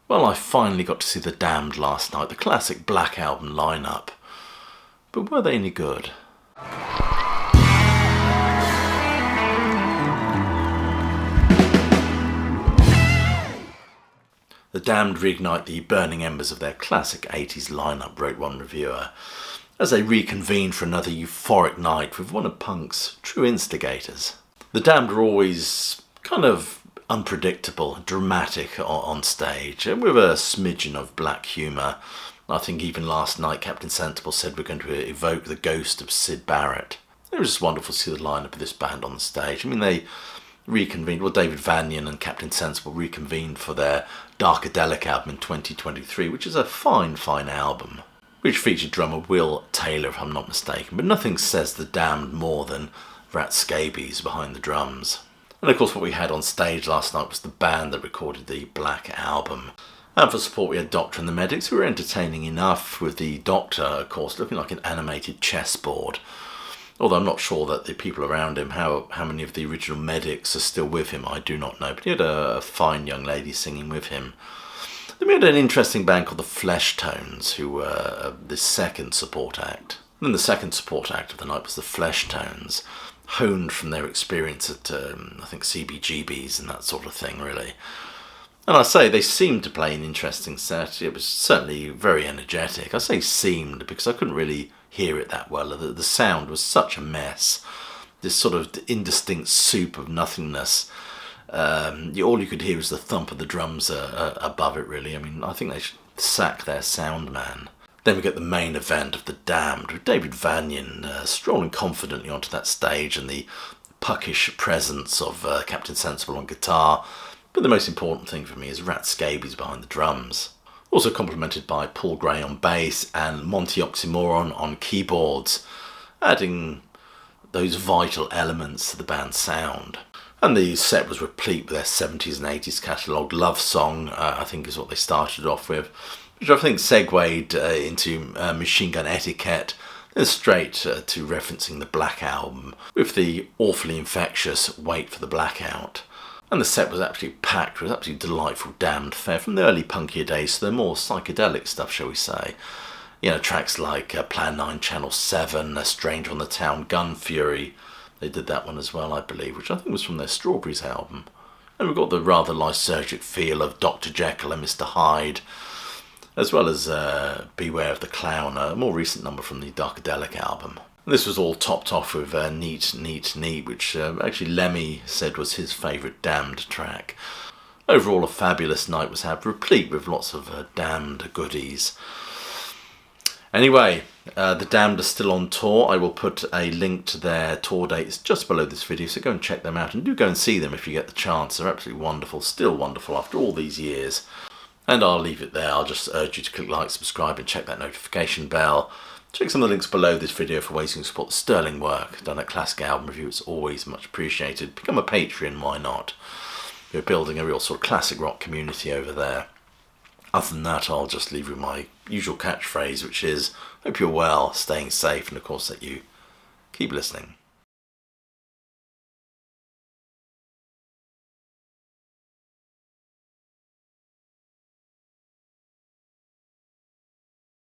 Well, I finally got to see The Damned last night, the classic Black Album lineup. But were they any good? The Damned reignite the burning embers of their classic 80s lineup, wrote one reviewer, as they reconvene for another euphoric night with one of punk's true instigators. The Damned are always kind of unpredictable, dramatic on stage, and with a smidgen of black humour. I think even last night Captain Sensible said we're going to evoke the ghost of Syd Barrett. It was just wonderful to see the lineup of this band on the stage. I mean, they reconvened, well, David Vanyan and Captain Sensible reconvened for their Darkadelic album in 2023, which is a fine album, which featured drummer Will Taylor, if I'm not mistaken, but nothing says The Damned more than rat scabies behind the drums. And of course what we had on stage last night was the band that recorded the Black Album. And for support we had Doctor and the Medics, who were entertaining enough, with the Doctor, of course, looking like an animated chessboard. Although I'm not sure that the people around him, how many of the original Medics are still with him, I do not know. But he had a fine young lady singing with him. Then we had an interesting band called the Flesh Tones, who were the second support act. And then the second support act of the night was the Flesh Tones, honed from their experience at, I think, CBGBs and that sort of thing, really. And I say they seemed to play an interesting set. It was certainly very energetic. I say seemed because I couldn't really hear it that well. The sound was such a mess. This sort of indistinct soup of nothingness. All you could hear was the thump of the drums above it, really. I mean, I think they should sack their sound man. Then we get the main event of The Damned, with David Vanyan strolling confidently onto that stage and the puckish presence of Captain Sensible on guitar. But the most important thing for me is rat scabies behind the drums. Also complemented by Paul Gray on bass and Monty Oxymoron on keyboards, adding those vital elements to the band's sound. And the set was replete with their 70s and 80s catalogue. Love Song, I think, is what they started off with, which I think segued into Machine Gun Etiquette, then straight to referencing the Black Album, with the awfully infectious Wait for the Blackout. And the set was absolutely packed with absolutely delightful Damned fare from the early punkier days to the more psychedelic stuff, shall we say. You know, tracks like Plan 9 Channel 7, A Stranger on the Town, Gun Fury. They did that one as well, I believe, which I think was from their Strawberries album. And we've got the rather lysergic feel of Dr. Jekyll and Mr. Hyde, as well as Beware of the Clown, a more recent number from the Darkadelic album. This was all topped off with Neat, which actually Lemmy said was his favourite Damned track. Overall, a fabulous night was had, replete with lots of Damned goodies. Anyway, the Damned are still on tour. I will put a link to their tour dates just below this video, so go and check them out, and do go and see them if you get the chance. They're absolutely wonderful, still wonderful after all these years. And I'll leave it there. I'll just urge you to click like, subscribe and check that notification bell. Check some of the links below this video for ways you can support the sterling work done at Classic Album Review. It's always much appreciated. Become a Patreon, why not? We're building a real sort of classic rock community over there. Other than that, I'll just leave you with my usual catchphrase, which is, hope you're well, staying safe, and of course that you keep listening.